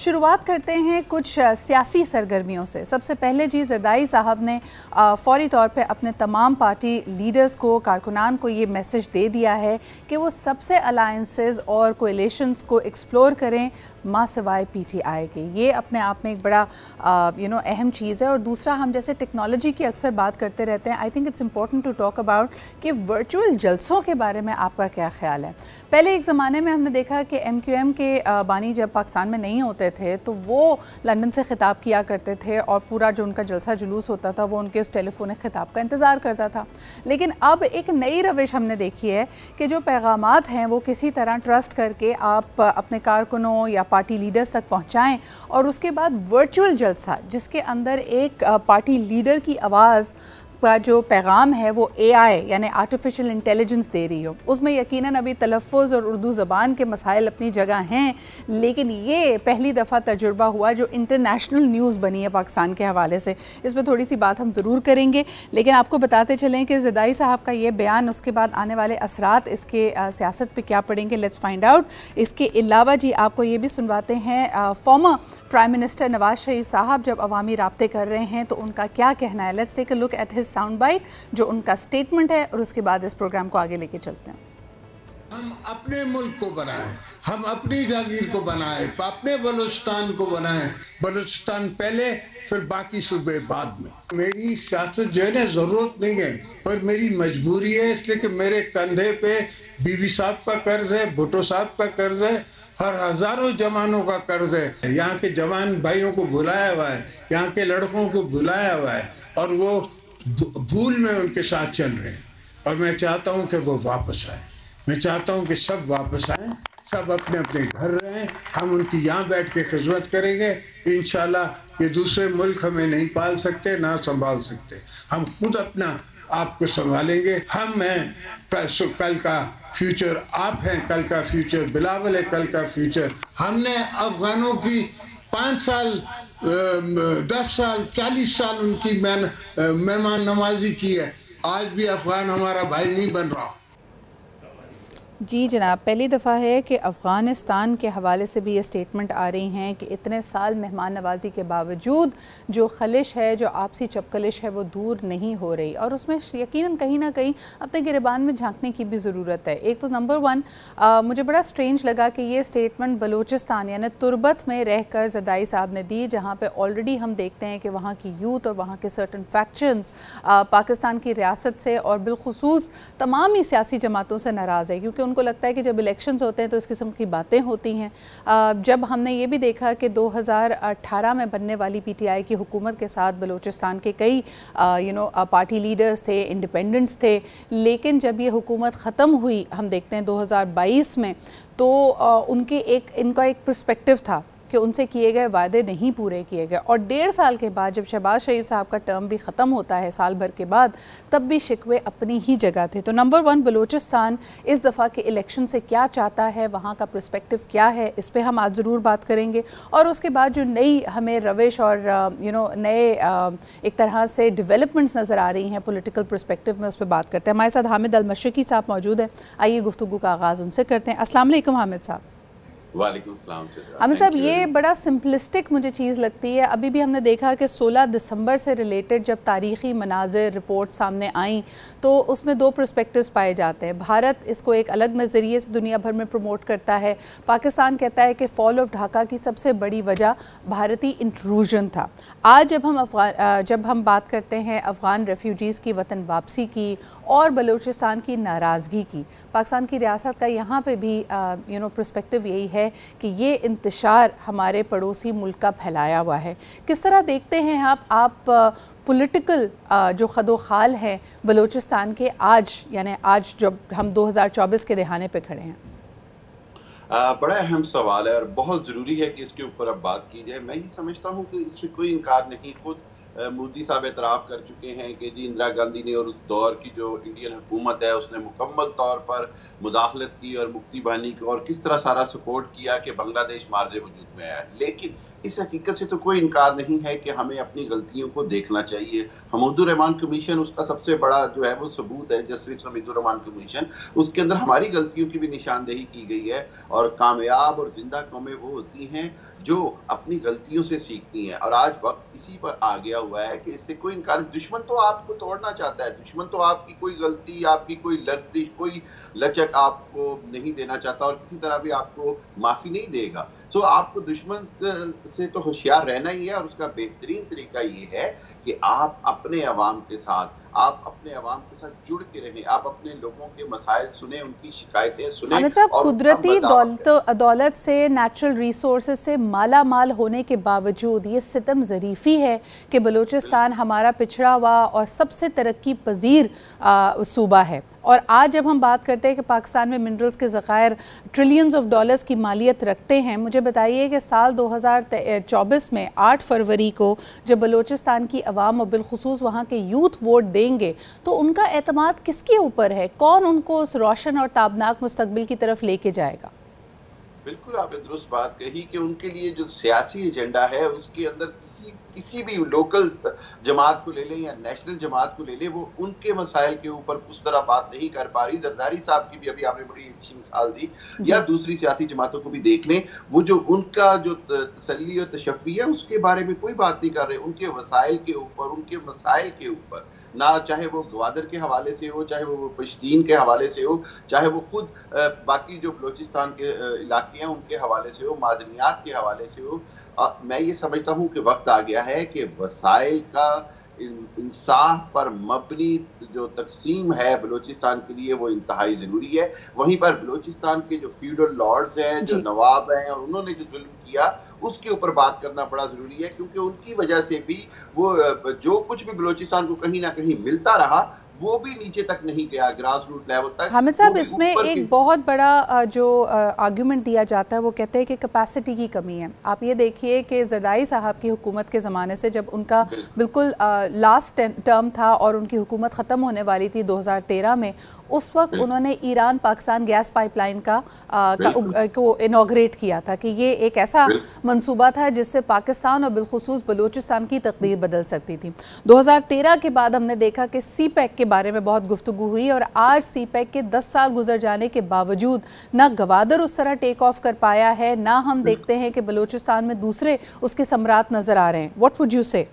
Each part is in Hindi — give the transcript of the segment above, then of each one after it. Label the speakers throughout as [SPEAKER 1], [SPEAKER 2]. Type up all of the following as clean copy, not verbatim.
[SPEAKER 1] शुरुआत करते हैं कुछ सियासी सरगर्मियों से। सबसे पहले जी ज़रदारी साहब ने फ़ौरी तौर पे अपने तमाम पार्टी लीडर्स को, कारकुनान को ये मैसेज दे दिया है कि वो सबसे अलायंसेस और कोएलिशंस को एक्सप्लोर करें मां सिवाय पीटीआई के। ये अपने आप में एक बड़ा अहम चीज़ है। और दूसरा, हम जैसे टेक्नोलॉजी की अक्सर बात करते रहते हैं, I think it's important to talk about कि वर्चुअल जलसों के बारे में आपका क्या ख्याल है। पहले एक ज़माने में हमने देखा कि MQM के बानी जब पाकिस्तान में नहीं होते थे तो वो लंदन से ख़िताब किया करते थे और पूरा जो उनका जलसा जुलूस होता था वो उनके उस टेलीफोनिक ख़िताब का इंतज़ार करता था। लेकिन अब एक नई रविश हमने देखी है कि जो पैगामात हैं वो किसी तरह ट्रस्ट करके आप अपने कारकुनों या पार्टी लीडर्स तक पहुंचाएं और उसके बाद वर्चुअल जलसा जिसके अंदर एक पार्टी लीडर की आवाज़ का जो पैगाम है वो AI यानी आर्टिफिशियल इंटेलिजेंस दे रही हो। उसमें यकीनन अभी तलफ़्फ़ुज़ और उर्दू ज़बान के मसाइल अपनी जगह हैं, लेकिन ये पहली दफ़ा तजुर्बा हुआ जो इंटरनेशनल न्यूज़ बनी है पाकिस्तान के हवाले से। इस पर थोड़ी सी बात हम ज़रूर करेंगे, लेकिन आपको बताते चलें कि ज़रदारी साहब का ये बयान, उसके बाद आने वाले असरात इसके सियासत पर क्या पड़ेंगे, लेट्स फाइंड आउट। इसके अलावा जी आपको ये भी सुनवाते हैं former prime minister Nawaz Sharif साहब जब अवामी राब्ते कर रहे हैं तो उनका क्या कहना है। Let's take a look at his sound bite, जो उनका स्टेटमेंट है, और उसके बाद इस प्रोग्राम को आगे लेके चलते हैं।
[SPEAKER 2] हम अपने मुल्क को बनाएं, हम अपनी जागीर को बनाएं, अपने बलूचिस्तान को बनाएं। बलूचिस्तान पहले, फिर बाकी सूबे बाद में। मेरी सियासत जो है ना ज़रूरत नहीं है, पर मेरी मजबूरी है, इसलिए कि मेरे कंधे पे बीबी साहब का कर्ज है, भुट्टो साहब का कर्ज है, हर हजारों जवानों का कर्ज है। यहाँ के जवान भाइयों को भुलाया हुआ है, यहाँ के लड़कों को भुलाया हुआ है, और वो भूल में उनके साथ चल रहे हैं। और मैं चाहता हूँ कि वो वापस आए। मैं चाहता हूँ कि सब वापस आएँ, सब अपने अपने घर रहें। हम उनकी यहाँ बैठ के खिदमत करेंगे। इंशाल्लाह ये दूसरे मुल्क हमें नहीं पाल सकते, ना संभाल सकते। हम खुद अपना आपको संभालेंगे। हम हैं कल का फ्यूचर, आप हैं कल का फ्यूचर, बिलावल है कल का फ्यूचर। हमने अफगानों की 5 साल 10 साल 40 साल उनकी मेहमान नवाजी की है। आज भी अफगान हमारा भाई नहीं बन रहा।
[SPEAKER 1] जी जनाब, पहली दफ़ा है कि अफ़गानिस्तान के हवाले से भी ये स्टेटमेंट आ रही हैं कि इतने साल मेहमान नवाज़ी के बावजूद जो खलिश है, जो आपसी चपकलिश है, वो दूर नहीं हो रही। और उसमें यकीनन कहीं ना कहीं अपने गिरबान में झांकने की भी ज़रूरत है। एक तो नंबर 1 मुझे बड़ा स्ट्रेंज लगा कि ये स्टेटमेंट बलूचिस्तान यानी तुर्बत में रह कर ज़रदारी साहब ने दी, जहाँ पर ऑलरेडी हम देखते हैं कि वहाँ की यूथ और वहाँ के सर्टन फैक्शंस पाकिस्तान की रियासत से और बिलखुसूस तमाम ही सियासी जमातों से नाराज़ है, क्योंकि उनको लगता है कि जब इलेक्शंस होते हैं तो इस किस्म की बातें होती हैं। जब हमने ये भी देखा कि 2018 में बनने वाली PTI की हुकूमत के साथ बलूचिस्तान के कई पार्टी लीडर्स थे, इंडिपेंडेंट्स थे, लेकिन जब ये हुकूमत ख़त्म हुई, हम देखते हैं 2022 में, तो इनका एक पर्सपेक्टिव था कि उनसे किए गए वादे नहीं पूरे किए गए। और 1.5 साल के बाद जब शहबाज शरीफ साहब का टर्म भी ख़त्म होता है साल भर के बाद, तब भी शिकवे अपनी ही जगह थे। तो नंबर 1 बलूचिस्तान इस दफ़ा के इलेक्शन से क्या चाहता है, वहाँ का पर्सपेक्टिव क्या है, इस पर हम आज ज़रूर बात करेंगे। और उसके बाद जो नई हमें रविश और नए एक तरह से डेवलपमेंट्स नज़र आ रही हैं पॉलिटिकल पर्सपेक्टिव में, उस पर बात करते हैं। हमारे साथ हामिद अल मशरकी साहब मौजूद हैं। आइए गुफ्तगू का आगाज़ उनसे करते हैं। अस्सलाम वालेकुम हामिद साहब।
[SPEAKER 3] वालेकुम सलाम।
[SPEAKER 1] हामिद साहब, ये बड़ा सिंपलिस्टिक मुझे चीज़ लगती है। अभी भी हमने देखा कि 16 दिसंबर से रिलेटेड जब तारीख़ी मनाज़िर रिपोर्ट सामने आई तो उसमें 2 पर्सपेक्टिव्स पाए जाते हैं। भारत इसको एक अलग नज़रिए से दुनिया भर में प्रमोट करता है। पाकिस्तान कहता है कि फॉल ऑफ ढाका की सबसे बड़ी वजह भारतीय इंट्रूजन था। आज जब हम बात करते हैं अफ़गान रेफ्यूजीज़ की वतन वापसी की और बलूचिस्तान की नाराज़गी की, पाकिस्तान की रियासत का यहाँ पर भी पर्सपेक्टिव यही है कि ये इंतशार हमारे पड़ोसी मुल्क का फैलाया हुआ है। किस तरह देखते हैं आप पॉलिटिकल जो खदोखाल हैं बलूचिस्तान के आज जब हम 2024 के दहाने पे खड़े हैं?
[SPEAKER 3] बड़ा अहम सवाल है और बहुत ज़रूरी है कि इसके ऊपर अब बात की जाए। मैं ये समझता हूँ कि इससे कोई इनकार नहीं। खुद मोदी साहब एतराफ़ कर चुके हैं कि जी इंदिरा गांधी ने और उस दौर की जो इंडियन हुकूमत है उसने मुकम्मल तौर पर मुदाखलत की और मुक्ति बानी की और किस तरह सारा सपोर्ट किया कि बांग्लादेश मार्ज़े वजूद में आया। लेकिन इस हकीकत से तो कोई इनकार नहीं है कि हमें अपनी गलतियों को देखना चाहिए। हमीदुर रहमान कमीशन उसका सबसे बड़ा जो है वो सबूत है। जस्टिस हमीदुर रहमान कमीशन, उसके अंदर हमारी गलतियों की भी निशानदेही की गई है। और कामयाब और जिंदा कौमें वो होती हैं जो अपनी गलतियों से सीखती हैं। और आज वक्त इसी पर आ गया हुआ है कि इससे कोई इनकार, दुश्मन तो आपको तोड़ना चाहता है, दुश्मन तो आपकी कोई गलती, आपकी कोई लफ्ज़, कोई लचक आपको नहीं देना चाहता और किसी तरह भी आपको माफ़ी नहीं देगा। सो आपको दुश्मन से तो होशियार रहना ही है और उसका बेहतरीन तरीका ये है कि आप अपने अवाम के साथ, आप अपने अवाम के साथ जुड़ के रहें, आप अपने लोगों के मसाइल सुने, उनकी शिकायतें सुने।
[SPEAKER 1] हामिद साहब, कुदरती दौलत से, नेचुरल रिसोर्सेज से माला माल होने के बावजूद ये सितम ज़रीफ़ी है कि बलूचिस्तान हमारा पिछड़ा हुआ और सबसे तरक्की पजीर सूबा है। और आज जब हम बात करते हैं कि पाकिस्तान में मिनरल्स के ज़खायर ट्रिलियंस ऑफ डॉलर्स की मालियत रखते हैं, मुझे बताइए कि साल 2024 में 8 फरवरी को जब बलूचिस्तान की अवाम और बिलखुसूस वहाँ के यूथ वोट देंगे तो उनका एतमाद किसके ऊपर है? कौन उनको उस रोशन और ताबनाक मुस्तकबिल की तरफ लेके जाएगा?
[SPEAKER 3] बिल्कुल आपने दुरुस्त बात कही कि उनके लिए जो सियासी एजेंडा है उसके अंदर किसी भी लोकल जमात को ले लें या नेशनल जमात को ले लें, वो उनके मसाइल के ऊपर उस तरह बात नहीं कर पा रही। जरदारी साहब की भी अभी आपने बड़ी अच्छी मिसाल दी, या दूसरी सियासी जमातों को भी देख लें, वो जो उनका जो तसल्ली और तशफ़ी है उसके बारे में कोई बात नहीं कर रहे। उनके वसाइल के ऊपर, उनके मसाइल के ऊपर, ना चाहे वो गवादर के हवाले से हो, चाहे वो पश्तीन के हवाले से हो, चाहे वो खुद बाकी जो बलोचिस्तान के इलाके हैं उनके हवाले से हो, मादनियात के हवाले से हो। मैं ये समझता हूँ कि वक्त आ गया है कि वसाइल का इंसाफ पर मबनी जो तकसीम है बलूचिस्तान के लिए वो इंतहाई ज़रूरी है। वहीं पर बलूचिस्तान के जो फ्यूडल लॉर्ड्स हैं, जो नवाब हैं और उन्होंने जो जुल्म किया उसके ऊपर बात करना बड़ा ज़रूरी है, क्योंकि उनकी वजह से भी वो जो कुछ भी बलूचिस्तान को कहीं ना कहीं मिलता रहा वो भी नीचे तक नहीं गया, ग्रास रूट लेवल तक।
[SPEAKER 1] हामिद साहब, इसमें एक बहुत बड़ा जो आर्ग्यूमेंट दिया जाता है वो कहते हैं कि कैपेसिटी की कमी है। आप ये देखिए कि ज़रदारी साहब की हुकूमत के ज़माने से, जब उनका बिल्कुल लास्ट टर्म था और उनकी हुकूमत ख़त्म होने वाली थी 2013 में, उस वक्त उन्होंने ईरान पाकिस्तान गैस पाइपलाइन को इनॉग्रेट किया था कि ये एक ऐसा मंसूबा था जिससे पाकिस्तान और बिलखुसूस बलूचिस्तान की तकदीर बदल सकती थी। 2013 के बाद हमने देखा कि CPEC के बारे में बहुत गुफ्तगू हुई और आज CPEC के 10 साल गुजर जाने के बावजूद ना गवादर उस तरह टेक ऑफ कर पाया है, ना हम देखते हैं कि बलूचिस्तान में दूसरे उसके सम्राट नजर आ रहे हैं। व्हाट वुड यू से?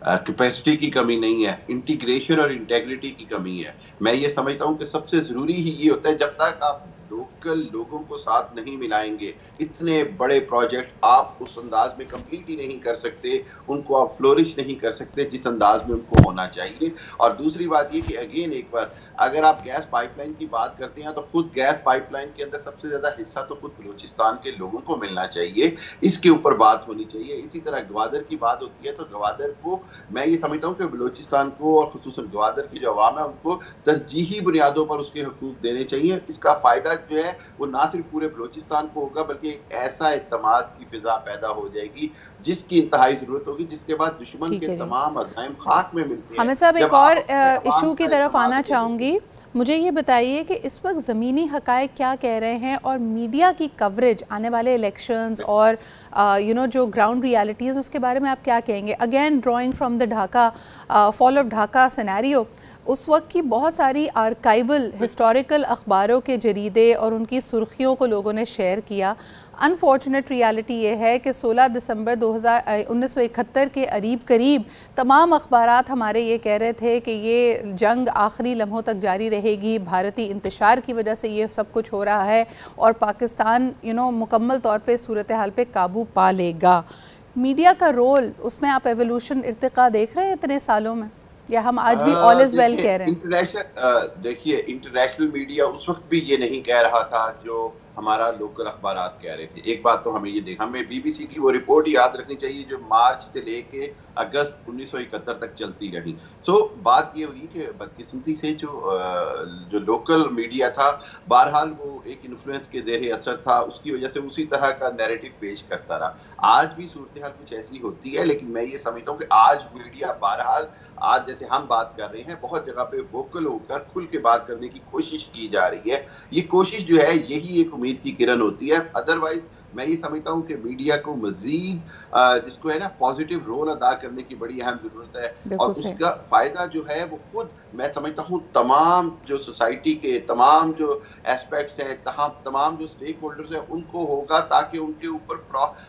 [SPEAKER 3] कैपेसिटी की कमी नहीं है, इंटीग्रेशन और इंटेग्रिटी की कमी है। मैं ये समझता हूँ कि सबसे जरूरी ही ये होता है, जब तक आप लोकल लोगों को साथ नहीं मिलाएंगे, इतने बड़े प्रोजेक्ट आप उस अंदाज में कंप्लीट ही नहीं कर सकते, उनको आप फ्लोरिश नहीं कर सकते जिस अंदाज में उनको होना चाहिए। और दूसरी बात ये कि अगेन एक बार अगर आप गैस पाइपलाइन की बात करते हैं तो खुद गैस पाइपलाइन के अंदर सबसे ज्यादा हिस्सा तो खुद बलूचिस्तान के लोगों को मिलना चाहिए, इसके ऊपर बात होनी चाहिए। इसी तरह गवादर की बात होती है तो गवादर को मैं ये समझता हूँ कि बलूचिस्तान को और खुसूसन गवादर की जो अवाम है उनको तरजीही बुनियादों पर उसके हकूक देने चाहिए। इसका फायदा जो है वो ना सिर्फ पूरे बलूचिस्तान को होगा बल्कि एक ऐसा इत्तेमाद की फिजा पैदा हो जाएगी जिसकी इंतहाई जरूरत होगी, जिसके बाद दुश्मन के तमाम अज़ाइम खाक में मिलते हैं।
[SPEAKER 1] हामिद साहब, एक और इशू की तरफ आना चाहूँगी। मुझे ये बताइए कि इस वक्त ज़मीनी हक़ाइक़ क्या कह रहे हैं और मीडिया की कवरेज आने वाले इलेक्शंस और जो ग्राउंड रियलिटीज़ उसके बारे में आप क्या कहेंगे? Again drawing from the Dhaka fall of Dhaka scenario, उस वक्त की बहुत सारी आर्काइवल हिस्टोरिकल अखबारों के जरीदे और उनकी सुर्खियों को लोगों ने शेयर किया। अनफॉर्चुनेट रियलिटी ये है कि 16 दिसंबर 1971 के करीब तमाम अखबारात हमारे ये कह रहे थे कि ये जंग आखिरी लम्हों तक जारी रहेगी, भारतीय इंतशार की वजह से ये सब कुछ हो रहा है और पाकिस्तान मुकम्मल तौर पे सूरत हाल पे काबू पा लेगा। मीडिया का रोल उसमें आप एवोल्यूशन इर्तिका देख रहे हैं इतने सालों में, या हम आज भी ऑल इज वेल कह रहे हैं?
[SPEAKER 3] देखिए, इंटरनेशनल मीडिया उस वक्त भी ये नहीं कह रहा था जो हमारा लोकल अखबारात कह रहे थे। एक बात तो हमें ये देखा, हमें BBC की वो रिपोर्ट याद रखनी चाहिए जो मार्च से लेके अगस्त 1971 तक चलती रही। बात ये हुई कि बदकिस्मती से जो लोकल मीडिया था बहरहाल वो एक इन्फ्लुएंस के ज़ेरे असर था, उसकी वजह से उसी तरह का नैरेटिव पेश करता रहा। आज भी सूरत हाल कुछ ऐसी होती है, लेकिन मैं ये समझता हूँ कि आज मीडिया बहरहाल आज जैसे हम बात कर रहे हैं बहुत जगह पे वोकल होकर खुल के बात करने की कोशिश की जा रही है। ये कोशिश जो है यही एक उम्मीद की किरण होती है। अदरवाइज मैं ये समझता हूँ कि मीडिया को मजीद जिसको है ना पॉजिटिव रोल अदा करने की बड़ी अहम जरूरत है, और उसका फायदा जो है वो खुद मैं समझता हूँ तमाम जो सोसाइटी के तमाम जो एस्पेक्ट्स हैं, तमाम जो स्टेक होल्डर्स हैं उनको होगा, ताकि उनके ऊपर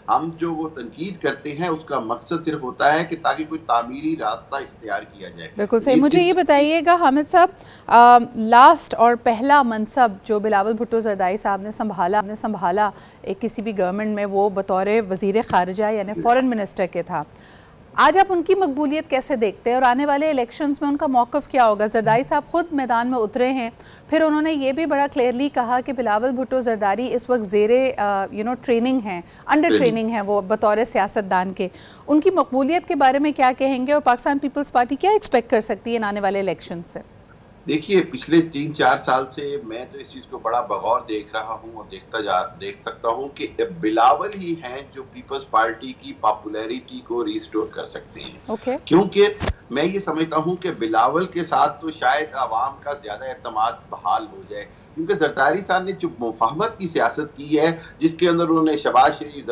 [SPEAKER 3] हम जो वो तनकीद करते हैं उसका मकसद सिर्फ होता है कि ताकि कोई तामीरी रास्ता इख्तियार किया जाए।
[SPEAKER 1] बिल्कुल सही। मुझे ये बताइएगा हामिद साहब, लास्ट और पहला मनसब जो बिलावल भुट्टो ज़रदारी साहब ने संभाला एक किसी भी गवर्नमेंट में, वो बतौर वज़ीर ख़ारिजा यानी फ़ॉरेन मिनिस्टर के था। आज आप उनकी मकबूलियत कैसे देखते हैं और आने वाले इलेक्शंस में उनका मौक़िफ़ क्या होगा? ज़रदारी साहब ख़ुद मैदान में उतरे हैं, फिर उन्होंने ये भी बड़ा क्लियरली कहा कि बिलावल भुट्टो ज़रदारी इस वक्त ज़ेरे ट्रेनिंग हैं, अंडर ट्रेनिंग हैं वो बतौर सियासतदान के। उनकी मकबूलियत के बारे में क्या कहेंगे और पाकिस्तान पीपल्स पार्टी क्या एक्सपेक्ट कर सकती है आने वाले इलेक्शन से?
[SPEAKER 3] देखिए, पिछले 3-4 साल से मैं तो इस चीज को बड़ा बगौर देख रहा हूँ और देख सकता हूँ कि बिलावल ही हैं जो पीपल्स पार्टी की पॉपुलैरिटी को रिस्टोर कर सकते हैं। क्योंकि मैं ये समझता हूँ कि बिलावल के साथ तो शायद आवाम का ज्यादा एतमाद बहाल हो जाए, क्योंकि ज़रदारी साहब ने जो मुफाहमत की सियासत की है, जिसके अंदर उन्होंने शहबाज शरीफ,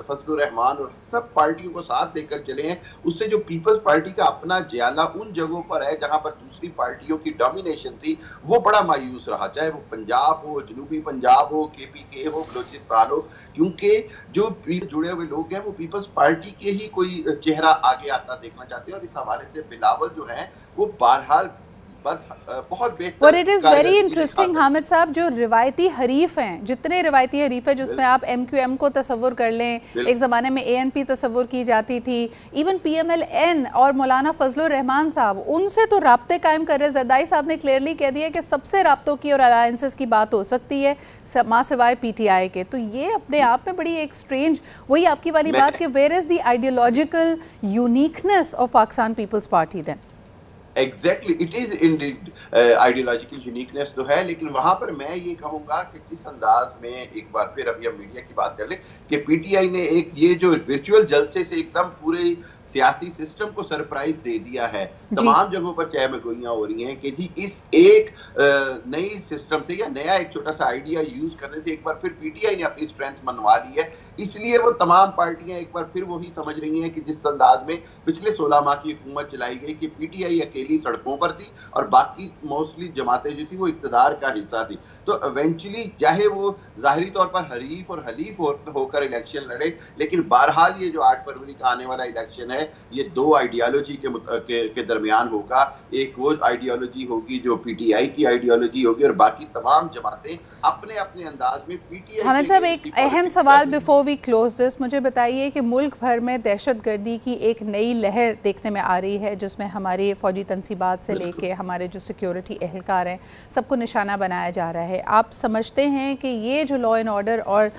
[SPEAKER 3] फजलुर रहमान और सब पार्टियों को साथ लेकर चले हैं, उससे जो पीपल्स पार्टी का अपना जियाला उन जगहों पर है जहां पर दूसरी पार्टियों की डोमिनेशन थी, वो बड़ा मायूस रहा। चाहे वो पंजाब हो, जनूबी पंजाब हो, KPK हो, बलोचिस्तान हो, क्योंकि जो जुड़े हुए लोग हैं वो पीपल्स पार्टी के ही कोई चेहरा आगे आता देखना चाहते हैं। और इस हवाले से बिलावल जो है वो बहरहाल बहुत बेहतर।
[SPEAKER 1] और it is very interesting Hamid साहब, जो रिवायती हरीफ हैं, जितने रिवायती हरीफ हैं जिसमें आप MQM को तस्वुर कर लें, एक ज़माने में ANP तस्वुर की जाती थी, इवन PMLN और मौलाना फजलुर रहमान साहब, उनसे तो राब्ते कायम कर रहे। ज़रदारी साहब ने क्लियरली कह दिया कि सबसे राब्तों की और अलायंसेस की बात हो सकती है माँ सिवाय PTI के। तो ये अपने आप में बड़ी एक स्ट्रेंज, वही आपकी वाली बात कि where is the ideological uniqueness of Pakistan Peoples Party then?
[SPEAKER 3] Exactly, it is indeed ideological uniqueness तो है, लेकिन वहां पर मैं ये कहूंगा कि जिस अंदाज में, एक बार फिर अभी हम मीडिया की बात कर लें, कि PTI ने एक ये जो वर्चुअल जलसे से एकदम पूरे सियासी सिस्टम को सरप्राइज दे दिया है। तमाम जगहों पर चाहे में गोलियां हो रही हैं कि जी इस एक नई सिस्टम से या नया एक छोटा सा आइडिया यूज करने से एक बार फिर PTI ने अपनी स्ट्रेंथ मनवा ली है। इसलिए वो तमाम पार्टियां एक बार फिर वही समझ रही हैं कि जिस अंदाज में पिछले 16 माह की हुकूमत चलाई गई कि PTI अकेली सड़कों पर थी और बाकी मोस्टली जमातें जो थी वो इक़्तिदार का हिस्सा थी। तो इवेंचुअली चाहे वो ज़ाहिरी तौर पर हरीफ और हलीफ होकर इलेक्शन लड़े, लेकिन बहरहाल ये जो 8 फरवरी का आने वाला इलेक्शन है, ये दो आइडियोलॉजी के दरमियान होगा। एक वो आइडियोलॉजी होगी जो PTI की आइडियोलॉजी होगी और बाकी तमाम जमातें अपने अपने अंदाज में PTI।
[SPEAKER 1] हामिद साहब, एक अहम सवाल बिफोर वी क्लोज दिस, मुझे बताइए कि मुल्क भर में दहशतगर्दी की एक नई लहर देखने में आ रही है, जिसमें हमारी फौजी तनसीबात से लेके हमारे जो सिक्योरिटी एहलकार हैं सबको निशाना बनाया जा रहा है। आप समझते हैं कि ये जो लॉ एंड ऑर्डर और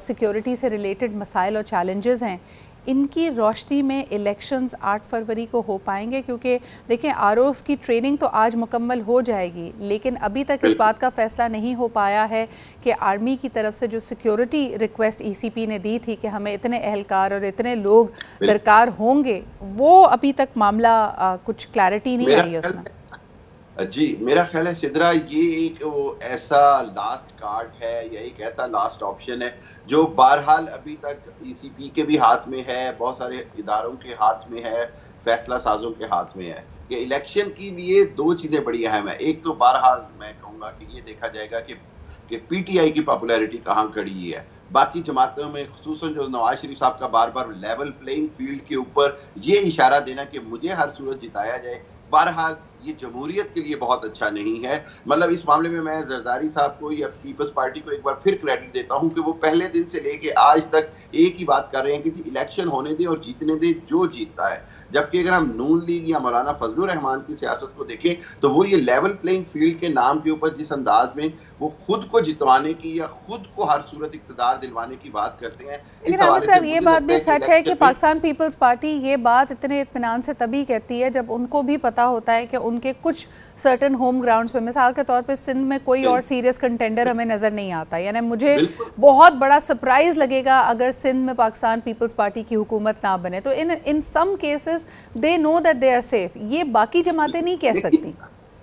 [SPEAKER 1] सिक्योरिटी से रिलेटेड मसाइल और चैलेंजेस हैं, इनकी रोशनी में इलेक्शंस 8 फरवरी को हो पाएंगे? क्योंकि देखें, ROs की ट्रेनिंग तो आज मुकम्मल हो जाएगी, लेकिन अभी तक इस बात का फ़ैसला नहीं हो पाया है कि आर्मी की तरफ से जो सिक्योरिटी रिक्वेस्ट ECP ने दी थी कि हमें इतने एहलकार और इतने लोग दरकार होंगे, वो अभी तक मामला कुछ क्लैरिटी नहीं आई है उसमें।
[SPEAKER 3] जी, मेरा ख्याल है सिद्रा, ये एक वो ऐसा लास्ट कार्ड है या एक ऐसा लास्ट ऑप्शन है जो बहरहाल अभी तक ECP के भी हाथ में है, बहुत सारे इदारों के हाथ में है, फैसला साजों के हाथ में है। कि इलेक्शन के लिए दो चीज़ें बड़ी अहम है। एक तो बहरहाल मैं कहूँगा कि ये देखा जाएगा कि PTI की पॉपुलैरिटी कहाँ खड़ी है। बाकी जमातों में खुसूसन जो नवाज शरीफ साहब का बार बार लेवल प्लेइंग फील्ड के ऊपर ये इशारा देना कि मुझे हर सूरत जिताया जाए, बहरहाल ये जमहूरियत के लिए बहुत अच्छा नहीं है। मतलब इस मामले में मैं जरदारी साहब को या पीपल्स पार्टी को एक बार फिर क्रेडिट देता हूं कि वो पहले दिन से लेके आज तक एक ही बात कर रहे हैं कि जी इलेक्शन होने दे और जीतने दे जो जीतता है। जबकि अगर हम नून लीग या मौलाना फजलुर रहमान की सियासत को देखें तो वो ये लेवल प्लेइंग फील्ड के नाम के ऊपर जिस अंदाज में वो खुद को जितवाने की या खुद को हर सूरत इक़्तिदार दिलवाने की बात करते हैं।
[SPEAKER 1] लेकिन हामिद साहब, ये बात भी सच है कि पाकिस्तान पीपल्स पार्टी ये बात इतने इत्मीनान से तभी कहती है जब उनको भी पता होता है कि उनके कुछ सर्टन होम ग्राउंड्स पे, मिसाल के तौर पे सिंध में कोई और सीरियस कंटेंडर हमें नजर नहीं आता। यानी मुझे बहुत बड़ा सरप्राइज लगेगा अगर सिंध में पाकिस्तान पीपल्स पार्टी की हुकूमत ना बने। तो in some cases they know that they are safe. ये बाकी जमातें नहीं कह सकती।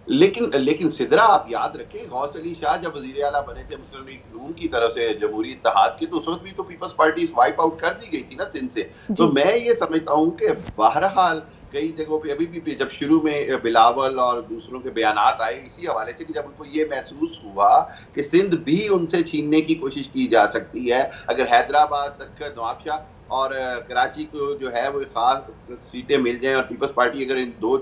[SPEAKER 3] लेकिन सिदरा आप याद रखें, गौस अली शाह जब वजीर आला बने थे मुस्लिम लीग नून की तरफ से जमहूरी इत्तेहाद की, तो उस वक्त भी तो पीपल्स पार्टी वाइप आउट कर दी गई थी ना सिंध से। तो मैं ये समझता हूँ कि बहरहाल कई जगहों पे अभी भी जब शुरू में बिलावल और दूसरों के बयानात आए इसी हवाले से कि जब उनको ये महसूस हुआ कि सिंध भी उनसे छीनने की कोशिश की जा सकती है, अगर हैदराबाद, सक्खर, नवाबशाह और कराची को जो है वो खास सीटें मिल जाएं और पीपल्स पार्टी अगर इन दो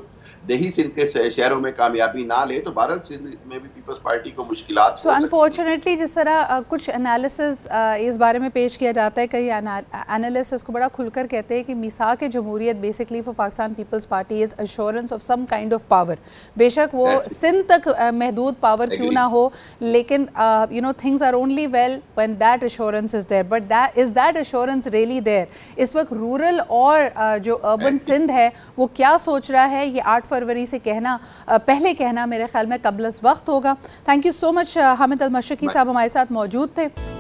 [SPEAKER 3] दही सिंध के शहरों में कामयाबी ना ले तो भारत सिंध में भी पीपल्स पार्टी को मुश्किलात।
[SPEAKER 1] सो अनफॉर्चुनेटली जिस तरह कुछ एनालिसिस इस बारे में पेश किया जाता है, कई एनालिस्ट इसको बड़ा खुलकर कहते हैं कि मिसाक जमहूरियत basically for Pakistan Peoples Party is assurance of some kind of power. बेशक वो सिंध तक महदूद पावर क्यों ना हो, लेकिन you know things are only well when that assurance is there, but that assurance really there? इस वक्त रूरल और जो अर्बन सिंध है वो क्या सोच रहा है, ये 8 फरवरी से कहना, पहले कहना मेरे ख्याल में कबल वक्त होगा। Thank you so much Hamid Al Mashriqi साहब हमारे साथ मौजूद थे।